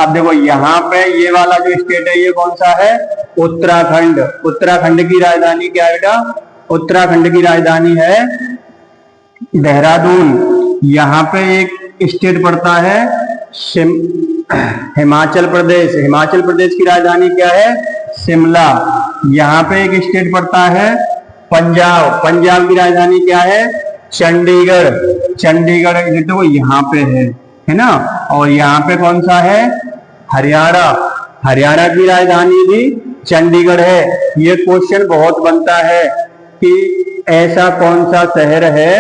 अब देखो यहाँ पे ये वाला जो स्टेट है ये कौन सा है? उत्तराखंड। उत्तराखंड की राजधानी क्या है बेटा? उत्तराखंड की राजधानी है देहरादून। यहाँ पे एक स्टेट पड़ता है हिमाचल प्रदेश। हिमाचल प्रदेश की राजधानी क्या है? शिमला। यहाँ पे एक स्टेट पड़ता है पंजाब। पंजाब की राजधानी क्या है? चंडीगढ़। चंडीगढ़ देखो यहाँ पे है ना। और यहाँ पे कौन सा है? हरियाणा। हरियाणा की राजधानी भी चंडीगढ़ है। ये क्वेश्चन बहुत बनता है कि ऐसा कौन सा शहर है,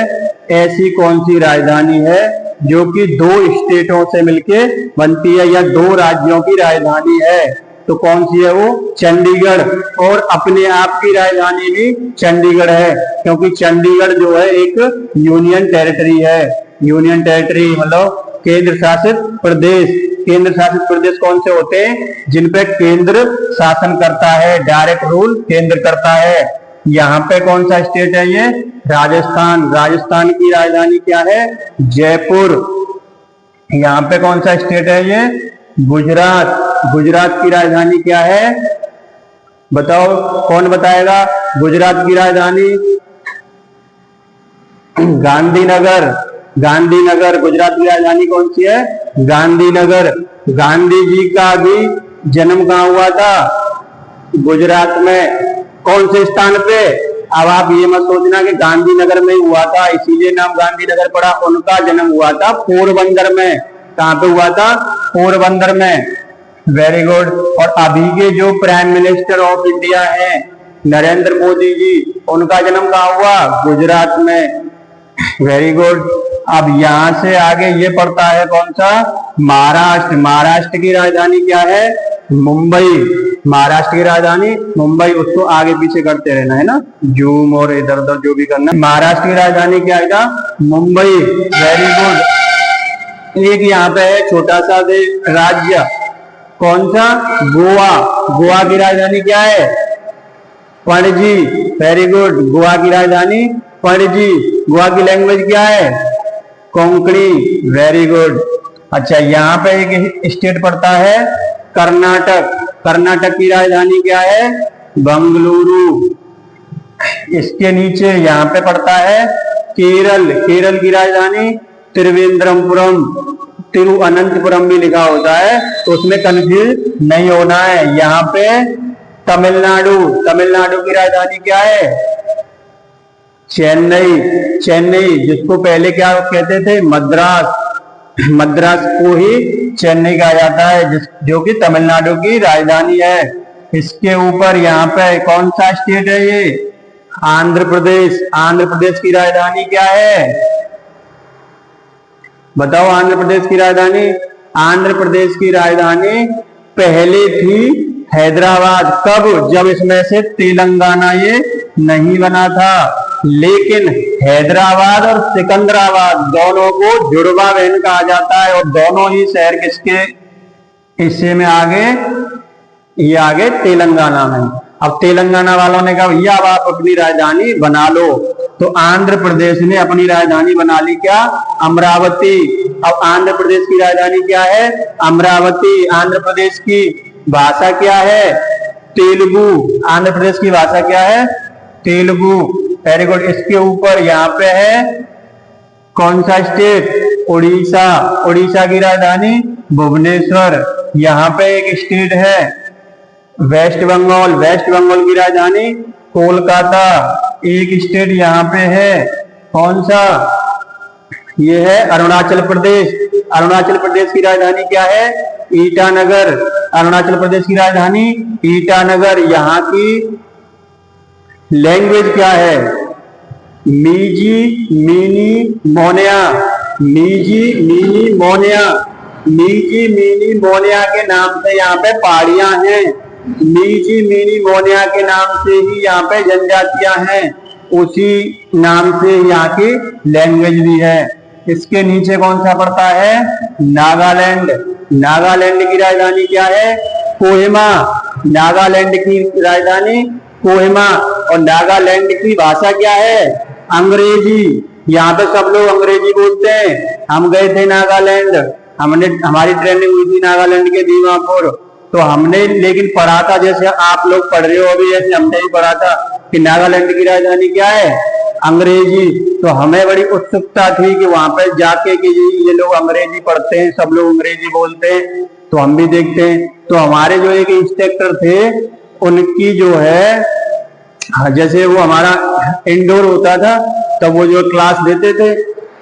ऐसी कौन सी राजधानी है जो कि दो स्टेटों से मिलके बनती है या दो राज्यों की राजधानी है। तो कौन सी है वो? चंडीगढ़। और अपने आप की राजधानी भी चंडीगढ़ है, क्योंकि चंडीगढ़ जो है एक यूनियन टेरिटरी है। यूनियन टेरिटरी मतलब केंद्र शासित प्रदेश। केंद्र शासित प्रदेश कौन से होते हैं? जिन पे केंद्र शासन करता है, डायरेक्ट रूल केंद्र करता है। यहाँ पे कौन सा स्टेट है ये? राजस्थान। राजस्थान की राजधानी क्या है? जयपुर। यहाँ पे कौन सा स्टेट है ये? गुजरात। गुजरात की राजधानी क्या है? बताओ, कौन बताएगा? गुजरात की राजधानी गांधीनगर। गांधीनगर। गुजरात की राजधानी कौन सी है? गांधीनगर। गांधी जी का भी जन्म कहाँ हुआ था? गुजरात में। कौन से स्थान पे? अब आप ये मत सोचना कि गांधीनगर में हुआ था इसीलिए नाम गांधीनगर पड़ा। उनका जन्म हुआ था पोरबंदर में। कहाँ पे हुआ था? पोरबंदर में। Very good. और अभी के जो प्राइम मिनिस्टर ऑफ इंडिया है नरेंद्र मोदी जी, उनका जन्म कहाँ हुआ? गुजरात में। Very good. अब यहां से आगे ये पड़ता है कौन सा? महाराष्ट्र। महाराष्ट्र की राजधानी क्या है? मुंबई। महाराष्ट्र की राजधानी मुंबई। उसको आगे पीछे करते रहना है ना, जूम और इधर उधर जो भी करना है। महाराष्ट्र की राजधानी क्या है? मुंबई। Very good. एक यहाँ पे है छोटा सा राज्य, कौन सा? गोवा। गोवा की राजधानी क्या है? पणजी। Very good. गोवा की राजधानी पणजी। गोवा की लैंग्वेज क्या है? कोंकणी। Very good. अच्छा, यहाँ पे एक स्टेट पड़ता है कर्नाटक। कर्नाटक की राजधानी क्या है? बंगलुरु। इसके नीचे यहाँ पे पड़ता है केरल। केरल की राजधानी त्रिवेंद्रपुरम। तिरुअनंतपुरम भी लिखा होता है, तो उसमें कंफ्यूज नहीं होना है। यहाँ पे तमिलनाडु। तमिलनाडु की राजधानी क्या है? चेन्नई। चेन्नई, जिसको पहले क्या कहते थे? मद्रास। मद्रास को ही चेन्नई कहा जाता है, जो कि तमिलनाडु की राजधानी है। इसके ऊपर यहाँ पे कौन सा स्टेट है ये? आंध्र प्रदेश। आंध्र प्रदेश की राजधानी क्या है? बताओ, आंध्र प्रदेश की राजधानी? आंध्र प्रदेश की राजधानी पहले थी हैदराबाद। कब? जब इसमें से तेलंगाना ये नहीं बना था। लेकिन हैदराबाद और सिकंदराबाद दोनों को जुड़वा बहन कहा जाता है, और दोनों ही शहर किसके हिस्से में आगे? ये आगे तेलंगाना में। अब तेलंगाना वालों ने कहा भैया अब आप अपनी राजधानी बना लो, तो आंध्र प्रदेश ने अपनी राजधानी बना ली। क्या? अमरावती। अब आंध्र प्रदेश की राजधानी क्या है? अमरावती। आंध्र प्रदेश की भाषा क्या है? तेलुगु। आंध्र प्रदेश की भाषा क्या है? तेलुगु। Very good. इसके ऊपर यहाँ पे है कौन सा स्टेट? उड़ीसा। उड़ीसा की राजधानी भुवनेश्वर। यहाँ पे एक स्टेट है वेस्ट बंगाल। वेस्ट बंगाल की राजधानी कोलकाता। एक स्टेट यहाँ पे है कौन सा? ये है अरुणाचल प्रदेश। अरुणाचल प्रदेश की राजधानी क्या है? ईटानगर। अरुणाचल प्रदेश की राजधानी ईटानगर। यहाँ की लैंग्वेज क्या है? मीजी मीनी मोनिया। मीजी मीनी मोनिया। मीजी मीनी मोनिया के नाम से यहाँ पे पहाड़ियां हैं। मीजी मीनी मोनिया के नाम से ही यहाँ पे जनजातियां हैं। उसी नाम से यहाँ की लैंग्वेज भी है। इसके नीचे कौन सा पड़ता है? नागालैंड। नागालैंड की राजधानी क्या है? कोहिमा। नागालैंड की राजधानी कोहिमा। और नागालैंड की भाषा क्या है? अंग्रेजी। यहाँ पे सब लोग अंग्रेजी बोलते हैं। हम गए थे नागालैंड, हमारी ट्रेनिंग हुई थी नागालैंड के दीमापुर, तो हमने लेकिन पढ़ा था, जैसे आप लोग पढ़ रहे हो अभी, ऐसे हमने भी पढ़ा था कि नागालैंड की राजधानी क्या है, अंग्रेजी। तो हमें बड़ी उत्सुकता थी कि वहां पर जाके कि ये लोग अंग्रेजी पढ़ते हैं, सब लोग अंग्रेजी बोलते हैं, तो हम भी देखते हैं। तो हमारे जो एक इंस्ट्रक्टर थे, उनकी जो है, जैसे वो हमारा इंडोर होता था तब वो जो क्लास देते थे,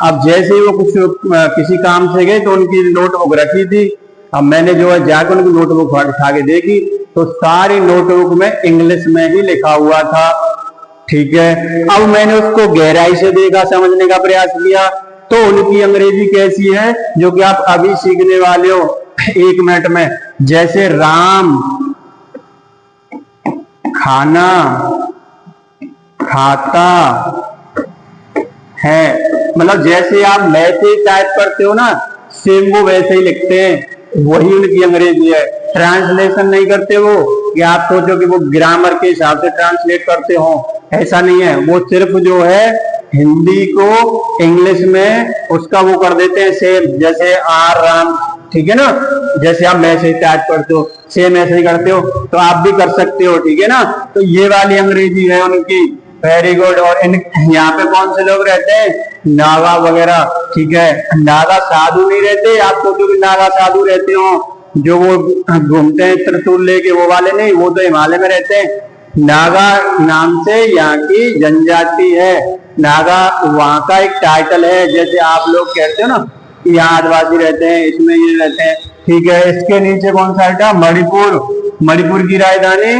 अब जैसे ही वो किसी काम से गए तो उनकी नोटबुक रखी थी। अब मैंने जो है जाकर उनकी नोटबुक उठा के देखी तो सारी नोटबुक में इंग्लिश में ही लिखा हुआ था। ठीक है, अब मैंने उसको गहराई से देखा, समझने का प्रयास किया, तो उनकी अंग्रेजी कैसी है जो कि आप अभी सीखने वाले हो 1 मिनट में। जैसे राम खाना खाता है, मतलब जैसे आप मैसेज टाइप करते हो ना, सेम वो वैसे ही लिखते हैं, वही उनकी अंग्रेजी है। ट्रांसलेशन नहीं करते वो कि आप सोचो कि वो ग्रामर के हिसाब से ट्रांसलेट करते हो, ऐसा नहीं है। वो सिर्फ जो है हिंदी को इंग्लिश में उसका वो कर देते हैं सेम, जैसे आर राम, ठीक है ना, जैसे आप मैसेज टाइप करते हो सेम ऐसे ही करते हो, तो आप भी कर सकते हो, ठीक है ना। तो ये वाली अंग्रेजी है उनकी, वेरी गुड। और यहाँ पे कौन से लोग रहते हैं, नागा वगैरह, ठीक है। नागा साधु नहीं रहते, आप सोचो कि नागा साधु रहते हो जो वो घूमते हैं त्रिशूल लेके, वो वाले नहीं, वो तो हिमालय में रहते हैं। नागा नाम से यहाँ की जनजाति है, नागा वहां का एक टाइटल है, जैसे आप लोग कहते हो ना यहाँ आदिवासी रहते हैं, इसमें ये रहते हैं, ठीक है। इसके नीचे कौन सा है, मणिपुर। मणिपुर की राजधानी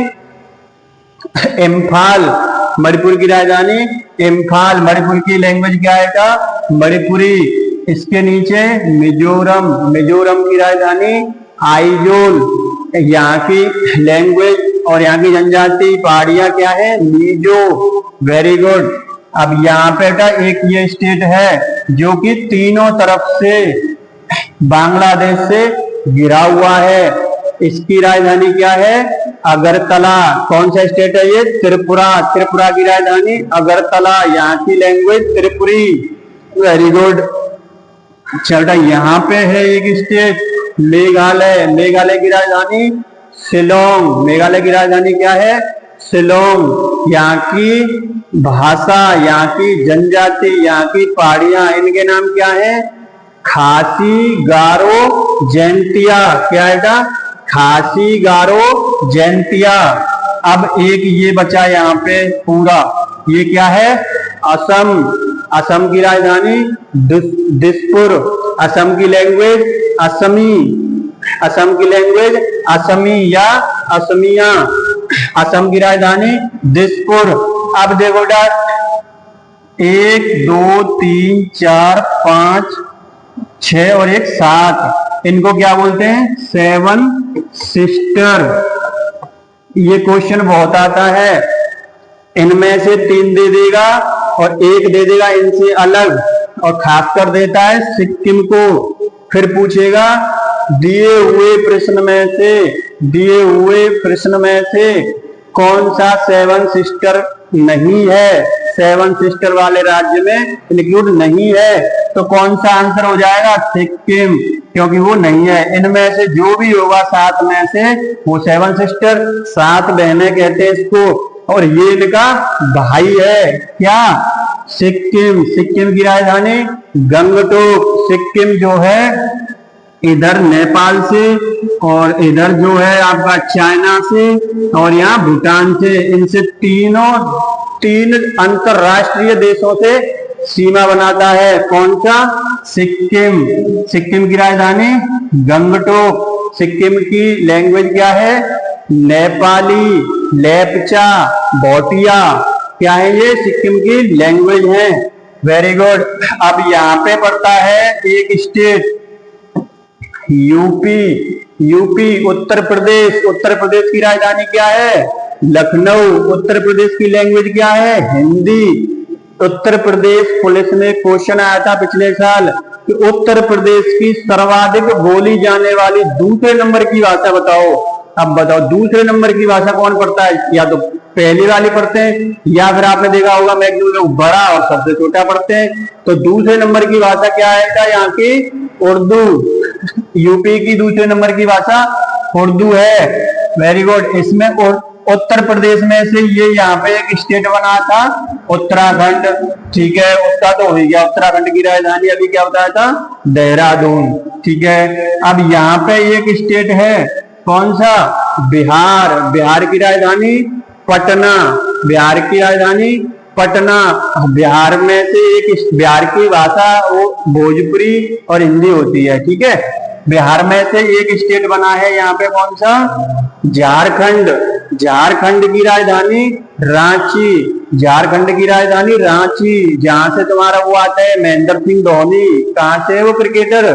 इम्फाल, मणिपुर की राजधानी इम्फाल। मणिपुर की लैंग्वेज क्या है, मणिपुरी। इसके नीचे मिजोरम, मिजोरम की राजधानी आइजोल। यहाँ की लैंग्वेज और यहाँ की जनजाति पहाड़ियां क्या है, मीजो, वेरी गुड। अब यहाँ पे एक ये स्टेट है जो कि तीनों तरफ से बांग्लादेश से घिरा हुआ है, इसकी राजधानी क्या है, अगरतला। कौन सा स्टेट है ये, त्रिपुरा। त्रिपुरा की राजधानी अगरतला, यहाँ की लैंग्वेज त्रिपुरी, वेरी गुड। चलता यहाँ पे है एक स्टेट मेघालय, मेघालय की राजधानी शिलोंग। मेघालय की राजधानी क्या है, शिलोंग। यहाँ की भाषा, यहाँ की जनजाति, यहाँ की पहाड़ियां, इनके नाम क्या है, खासी, गारो, जैंतिया। क्या है, खासी, गारो, जैंतिया। अब एक ये बचा यहाँ पे पूरा, ये क्या है, असम। असम की राजधानी दिसपुर। असम की लैंग्वेज असमी, असम की लैंग्वेज असमी या असमिया। असम की राजधानी दिसपुर। अब देखो डर, 1 2 3 4 5 6 और 1 7, इनको क्या बोलते हैं, 7 सिस्टर। ये क्वेश्चन बहुत आता है, इनमें से 3 दे देगा और 1 दे देगा इनसे अलग, और खास कर देता है सिक्किम को। फिर पूछेगा दिए हुए प्रश्न में से कौन सा 7 सिस्टर नहीं है, 7 सिस्टर वाले राज्य में इंक्लूड नहीं है, तो कौन सा आंसर हो जाएगा, सिक्किम, क्योंकि वो नहीं है। इनमें से जो भी होगा 7 में से वो 7 सिस्टर, 7 बहनें कहते हैं इसको, और ये इनका भाई है क्या, सिक्किम। सिक्किम की राजधानी गंगटोक। सिक्किम जो है इधर नेपाल से और इधर जो है आपका चाइना से और यहाँ भूटान से, इनसे 3 अंतरराष्ट्रीय देशों से सीमा बनाता है। कौन सा, सिक्किम। सिक्किम की राजधानी गंगटोक। सिक्किम की लैंग्वेज क्या है, नेपाली, लेपचा, भोटिया। क्या है ये, सिक्किम की लैंग्वेज है, वेरी गुड। अब यहाँ पे पड़ता है एक state UP. UP Uttar Pradesh. Uttar Pradesh की राजधानी क्या है, लखनऊ। उत्तर प्रदेश की लैंग्वेज क्या है, हिंदी। उत्तर प्रदेश पुलिस में क्वेश्चन आया था पिछले साल कि उत्तर प्रदेश की सर्वाधिक बोली जाने वाली दूसरे नंबर की भाषा बताओ। अब बताओ दूसरे नंबर की भाषा कौन पढ़ता है, या तो पहली वाली पढ़ते हैं या फिर आपने देखा होगा मैक्सिमम लोग बड़ा और सबसे छोटा पढ़ते हैं। तो दूसरे नंबर की भाषा क्या है यहाँ की, उर्दू। यूपी की दूसरे नंबर की भाषा उर्दू है। Very good. इसमें उत्तर प्रदेश में से ये यहाँ पे एक स्टेट बना था उत्तराखंड, ठीक है, उसका तो हो गया। उत्तराखंड की राजधानी अभी क्या बताया था, देहरादून, ठीक है। अब यहाँ पे एक स्टेट है, कौन सा, बिहार। बिहार की राजधानी पटना, बिहार की राजधानी पटना। बिहार में से एक, बिहार की भाषा वो भोजपुरी और हिंदी होती है, ठीक है। बिहार में से एक स्टेट बना है यहाँ पे, कौन सा, झारखंड। झारखंड की राजधानी रांची, झारखंड की राजधानी रांची, जहां से तुम्हारा वो आता है महेंद्र सिंह धोनी। कहां से है वो क्रिकेटर,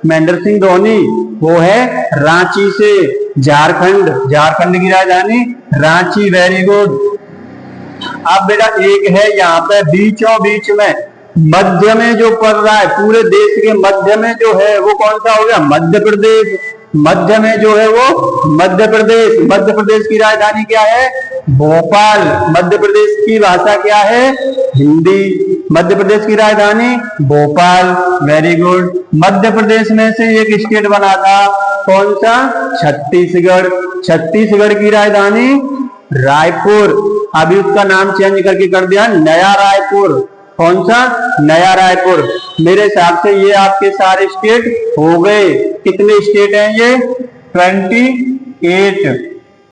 महेंद्र सिंह धोनी, वो है रांची से। झारखंड, झारखंड की राजधानी रांची। Very good. अब बेटा एक है यहाँ पे बीचों बीच में, मध्य में जो पड़ रहा है, पूरे देश के मध्य में जो है वो कौन सा हो गया, मध्य प्रदेश। मध्य में जो है वो मध्य प्रदेश। मध्य प्रदेश की राजधानी क्या है, भोपाल। मध्य प्रदेश की भाषा क्या है, हिंदी। मध्य प्रदेश की राजधानी भोपाल। Very good. मध्य प्रदेश में से एक स्टेट बना था, कौन सा, छत्तीसगढ़। छत्तीसगढ़ की राजधानी रायपुर। अभी उसका नाम चेंज करके कर दिया नया रायपुर। कौन सा, नया रायपुर। मेरे हिसाब से ये आपके सारे स्टेट हो गए। कितने स्टेट हैं ये, 28।